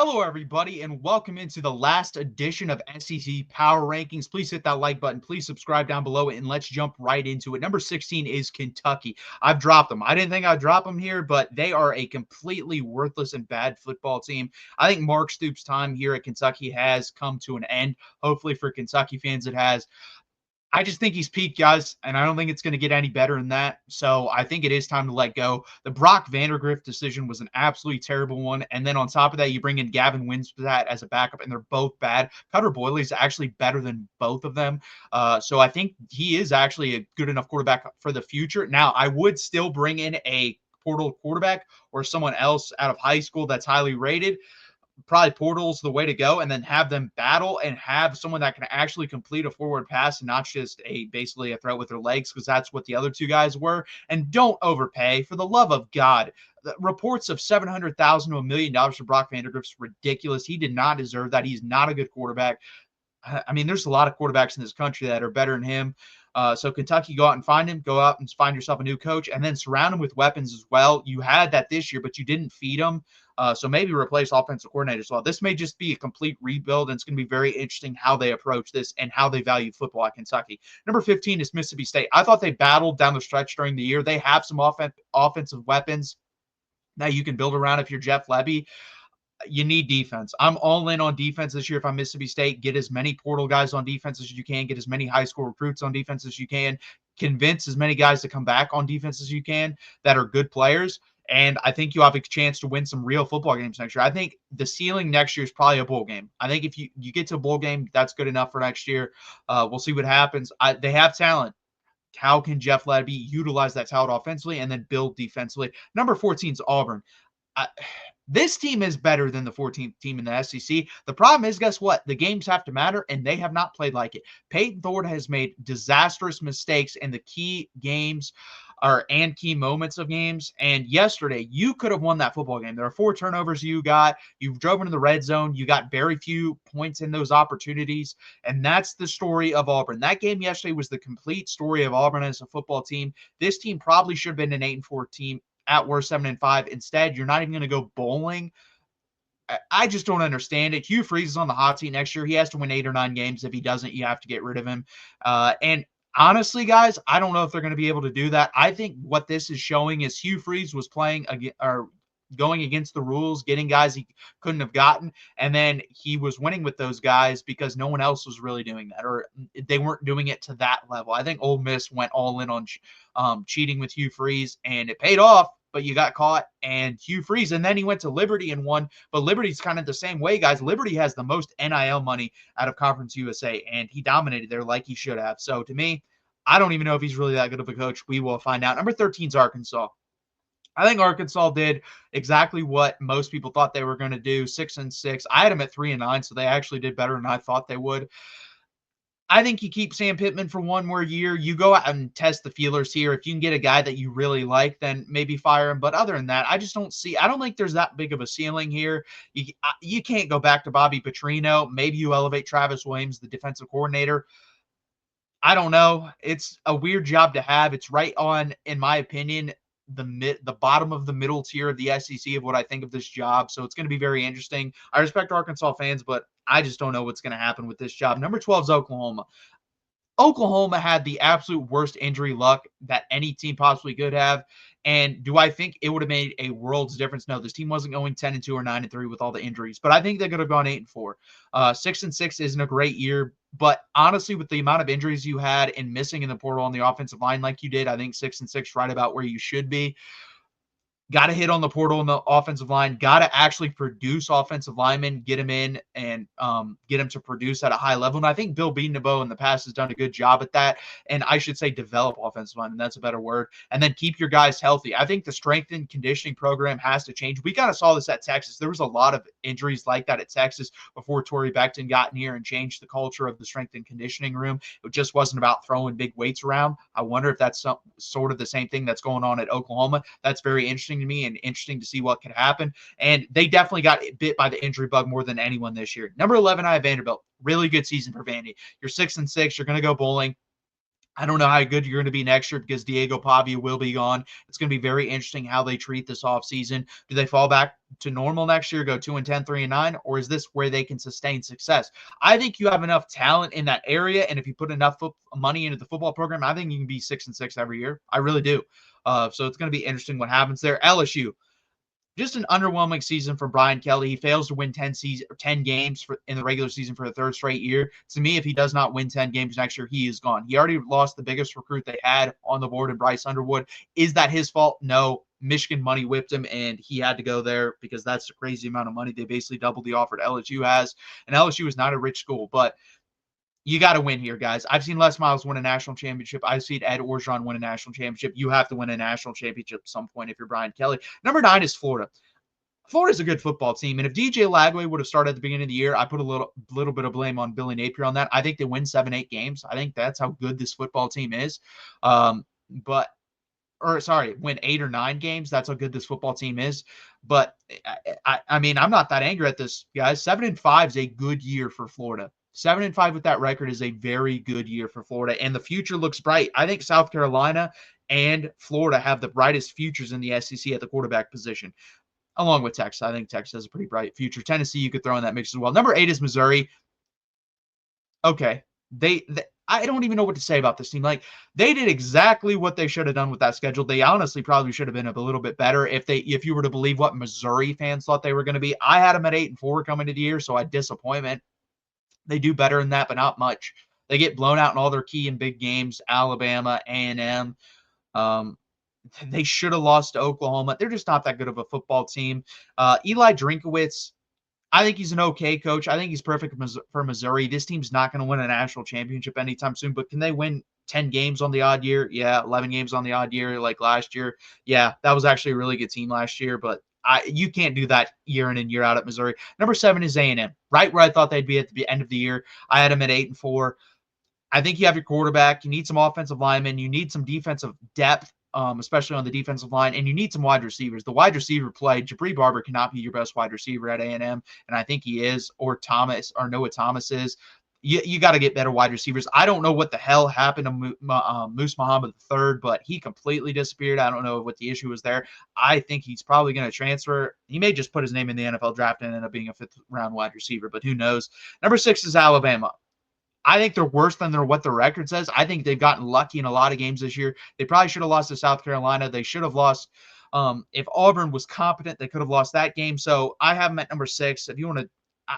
Hello, everybody, and welcome into the last edition of SEC Power Rankings. Please hit that like button. Please subscribe down below, and let's jump right into it. Number 16 is Kentucky. I've dropped them. I didn't think I'd drop them here, but they are a completely worthless and bad football team. I think Mark Stoops' time here at Kentucky has come to an end. Hopefully for Kentucky fans, it has. I just think he's peaked, guys, and I don't think it's going to get any better than that. So I think it is time to let go. The Brock Vandergrift decision was an absolutely terrible one. And then on top of that, you bring in Gavin Winstat as a backup, and they're both bad. Cutter Boyle is actually better than both of them. So I think he is actually a good enough quarterback for the future. Now, I would still bring in a portal quarterback or someone else out of high school that's highly rated. Probably portal's the way to go, and then have them battle and have someone that can actually complete a forward pass and not just basically a threat with their legs, because that's what the other two guys were. And don't overpay, for the love of God. The reports of $700,000 to $1 million for Brock Vandergrift's ridiculous. He did not deserve that. He's not a good quarterback. I mean, there's a lot of quarterbacks in this country that are better than him. So Kentucky, go out and find him. Go out and find yourself a new coach, and then surround him with weapons as well. You had that this year, but you didn't feed him. So maybe replace offensive coordinator as well. This may just be a complete rebuild, and it's going to be very interesting how they approach this and how they value football at Kentucky. Number 15 is Mississippi State. I thought they battled down the stretch during the year. They have some offensive weapons that you can build around if you're Jeff Lebby. You need defense. I'm all in on defense this year if I'm Mississippi State. Get as many portal guys on defense as you can. Get as many high school recruits on defense as you can. Convince as many guys to come back on defense as you can that are good players. And I think you have a chance to win some real football games next year. I think the ceiling next year is probably a bowl game. I think if you get to a bowl game, that's good enough for next year. We'll see what happens. They have talent. How can Jeff Lebby utilize that talent offensively and then build defensively? Number 14 is Auburn. This team is better than the 14th team in the SEC. The problem is, guess what? The games have to matter, and they have not played like it. Peyton Thorne has made disastrous mistakes in the key games and key moments of games. And yesterday, you could have won that football game. There are 4 turnovers you got. You drove into the red zone. You got very few points in those opportunities. And that's the story of Auburn. That game yesterday was the complete story of Auburn as a football team. This team probably should have been an 8-4 team. At worst 7-5. Instead, you're not even going to go bowling. I just don't understand it. Hugh Freeze is on the hot seat next year. He has to win 8 or 9 games. If he doesn't, you have to get rid of him. And honestly, guys, I don't know if they're going to be able to do that. I think what this is showing is Hugh Freeze was playing or going against the rules, getting guys he couldn't have gotten, and then he was winning with those guys because no one else was really doing that, or they weren't doing it to that level. I think Ole Miss went all in on cheating with Hugh Freeze, and it paid off. But you got caught, and Hugh Freeze, and then he went to Liberty and won. But Liberty's kind of the same way, guys. Liberty has the most NIL money out of Conference USA, and he dominated there like he should have. So to me, I don't even know if he's really that good of a coach. We will find out. Number 13 is Arkansas. I think Arkansas did exactly what most people thought they were going to do, 6-6. I had them at 3-9, so they actually did better than I thought they would. I think you keep Sam Pittman for one more year. You go out and test the feelers here. If you can get a guy that you really like, then maybe fire him. But other than that, I don't think there's that big of a ceiling here. You can't go back to Bobby Petrino. Maybe you elevate Travis Williams, the defensive coordinator. I don't know. It's a weird job to have. It's right on, in my opinion, the bottom of the middle tier of the SEC of what I think of this job. So it's going to be very interesting. I respect Arkansas fans, but I just don't know what's going to happen with this job. Number 12 is Oklahoma. Oklahoma had the absolute worst injury luck that any team possibly could have. And do I think it would have made a world's difference? No, this team wasn't going 10-2 or 9-3 with all the injuries, but I think they could have gone 8-4. 6-6 isn't a great year, but honestly, with the amount of injuries you had and missing in the portal on the offensive line like you did, I think 6-6 right about where you should be. Got to hit on the portal in the offensive line. Got to actually produce offensive linemen, get them in, and get them to produce at a high level. And I think Bill Bedenbaugh in the past has done a good job at that. And I should say develop offensive linemen. That's a better word. And then keep your guys healthy. I think the strength and conditioning program has to change. We kind of saw this at Texas. There was a lot of injuries like that at Texas before Torrey Beckton got in here and changed the culture of the strength and conditioning room. It just wasn't about throwing big weights around. I wonder if that's sort of the same thing that's going on at Oklahoma. That's very interesting to me and interesting to see what could happen. And they definitely got bit by the injury bug more than anyone this year. Number 11, I have Vanderbilt. Really good season for Vandy. You're 6-6. You're going to go bowling. I don't know how good you're going to be next year because Diego Pavia will be gone. It's going to be very interesting how they treat this offseason. Do they fall back to normal next year, go 2-10, 3-9, or is this where they can sustain success? I think you have enough talent in that area, and if you put enough money into the football program, I think you can be 6-6 every year. I really do. So it's going to be interesting what happens there. LSU, just an underwhelming season for Brian Kelly. He fails to win 10 games in the regular season for the third straight year. To me, if he does not win 10 games next year, he is gone. He already lost the biggest recruit they had on the board in Bryce Underwood. Is that his fault? No. Michigan money whipped him, and he had to go there because that's a crazy amount of money. They basically doubled the offer LSU has, and LSU is not a rich school, but you got to win here, guys. I've seen Les Miles win a national championship. I've seen Ed Orgeron win a national championship. You have to win a national championship at some point if you're Brian Kelly. Number 9 is Florida. Florida's a good football team, and if DJ Lagway would have started at the beginning of the year, I put a little bit of blame on Billy Napier on that. I think they win 7-8 games. I think that's how good this football team is. Win 8 or 9 games. That's how good this football team is. But I mean, I'm not that angry at this, guys. 7-5 is a good year for Florida. 7-5 with that record is a very good year for Florida, and the future looks bright. I think South Carolina and Florida have the brightest futures in the SEC at the quarterback position, along with Texas. I think Texas has a pretty bright future. Tennessee, you could throw in that mix as well. Number 8 is Missouri. Okay. I don't even know what to say about this team. Like, they did exactly what they should have done with that schedule. They honestly probably should have been a little bit better if you were to believe what Missouri fans thought they were going to be. I had them at 8-4 coming to the year, so I had disappointment. They do better than that, but not much. They get blown out in all their key and big games. Alabama, A&M. They should have lost to Oklahoma. They're just not that good of a football team. Eli Drinkowitz, I think he's an okay coach. I think he's perfect for Missouri. This team's not going to win a national championship anytime soon, but can they win 10 games on the odd year? Yeah. 11 games on the odd year like last year. Yeah, that was actually a really good team last year, but you can't do that year in and year out at Missouri. Number 7 is A&M, right where I thought they'd be at the end of the year. I had them at 8-4. I think you have your quarterback. You need some offensive linemen. You need some defensive depth, especially on the defensive line, and you need some wide receivers. The wide receiver play, Jabri Barber cannot be your best wide receiver at A&M, and I think he is, or Noah Thomas is. You got to get better wide receivers. I don't know what the hell happened to Moose Muhammad III, but he completely disappeared. I don't know what the issue was there. I think he's probably going to transfer. He may just put his name in the NFL draft and end up being a 5th-round wide receiver, but who knows. Number 6 is Alabama. I think they're worse than what their record says. I think they've gotten lucky in a lot of games this year. They probably should have lost to South Carolina. They should have lost. If Auburn was competent, they could have lost that game. So I have them at number 6. If you want to,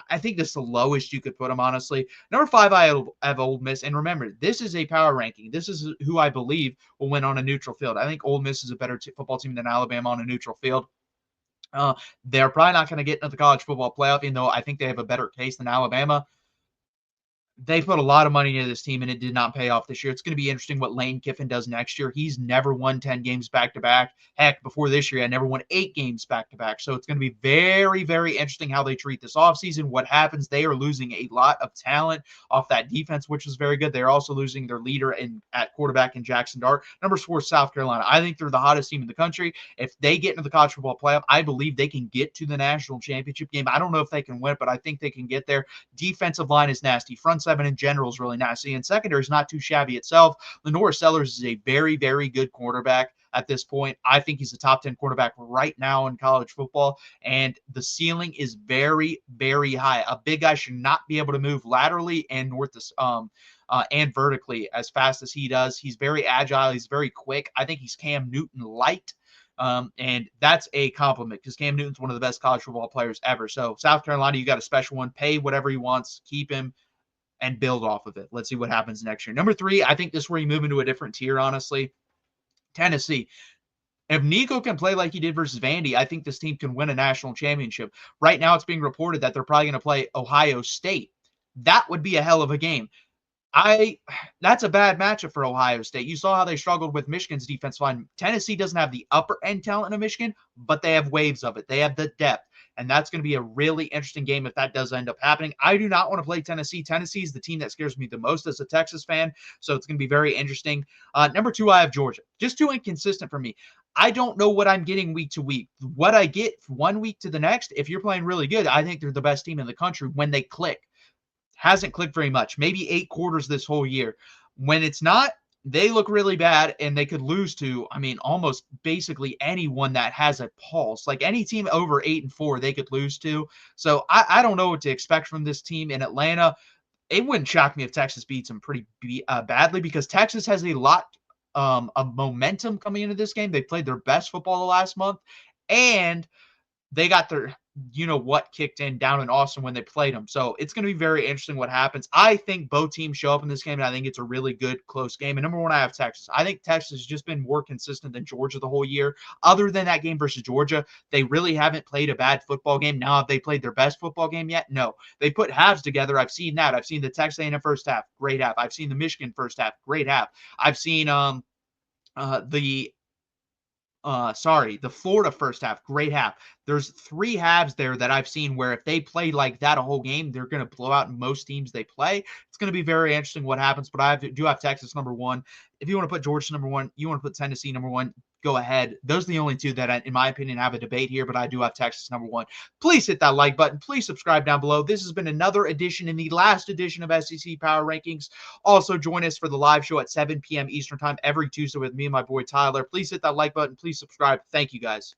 I think this is the lowest you could put them, honestly. Number 5, I have Ole Miss. And remember, this is a power ranking. This is who I believe will win on a neutral field. I think Ole Miss is a better football team than Alabama on a neutral field. They're probably not going to get into the college football playoff, even though I think they have a better case than Alabama. They put a lot of money into this team, and it did not pay off this year. It's going to be interesting what Lane Kiffin does next year. He's never won 10 games back-to-back. Heck, before this year, I never won 8 games back-to-back. So it's going to be very, very interesting how they treat this offseason. What happens, they are losing a lot of talent off that defense, which is very good. They're also losing their leader at quarterback in Jackson Dart. Number 4, South Carolina. I think they're the hottest team in the country. If they get into the college football playoff, I believe they can get to the national championship game. I don't know if they can win it, but I think they can get there. Defensive line is nasty. Front 7 in general is really nasty, and secondary is not too shabby itself. Lenore Sellers is a very, very good quarterback at this point. I think he's a top 10 quarterback right now in college football, and the ceiling is very, very high. A big guy should not be able to move laterally and and vertically as fast as he does. He's very agile. He's very quick. I think he's Cam Newton light. And that's a compliment because Cam Newton's one of the best college football players ever. So South Carolina, you got a special one. Pay whatever he wants. Keep him and build off of it. Let's see what happens next year. Number 3, I think this is where you move into a different tier, honestly. Tennessee. If Nico can play like he did versus Vandy, I think this team can win a national championship. Right now, it's being reported that they're probably going to play Ohio State. That would be a hell of a game. That's a bad matchup for Ohio State. You saw how they struggled with Michigan's defense line. Tennessee doesn't have the upper end talent of Michigan, but they have waves of it. They have the depth. And that's going to be a really interesting game if that does end up happening. I do not want to play Tennessee. Tennessee is the team that scares me the most as a Texas fan, so it's going to be very interesting. Number 2, I have Georgia. Just too inconsistent for me. I don't know what I'm getting week to week. What I get one week to the next, if you're playing really good, I think they're the best team in the country when they click. Hasn't clicked very much. Maybe 8 quarters this whole year. When it's not, they look really bad, and they could lose to, I mean, almost basically anyone that has a pulse. Like any team over 8-4, they could lose to. So I don't know what to expect from this team in Atlanta. It wouldn't shock me if Texas beats them pretty badly, because Texas has a lot of momentum coming into this game. They played their best football the last month, and they got their what kicked in down in Austin when they played them. So it's going to be very interesting what happens. I think both teams show up in this game, and I think it's a really good, close game. And number one, I have Texas. I think Texas has just been more consistent than Georgia the whole year. Other than that game versus Georgia, they really haven't played a bad football game. Now, have they played their best football game yet? No. They put halves together. I've seen that. I've seen the Texas A&M first half, great half. I've seen the Michigan first half, great half. I've seen the the Florida first half, great half. There's 3 halves there that I've seen where if they play like that a whole game, they're going to blow out most teams they play. It's going to be very interesting what happens, but do have Texas number 1. If you want to put Georgia number 1, you want to put Tennessee number 1, go ahead. Those are the only 2 that, in my opinion, have a debate here, but I do have Texas number 1. Please hit that like button. Please subscribe down below. This has been another edition, in the last edition of SEC Power Rankings. Also, join us for the live show at 7 p.m. Eastern Time every Tuesday with me and my boy Tyler. Please hit that like button. Please subscribe. Thank you, guys.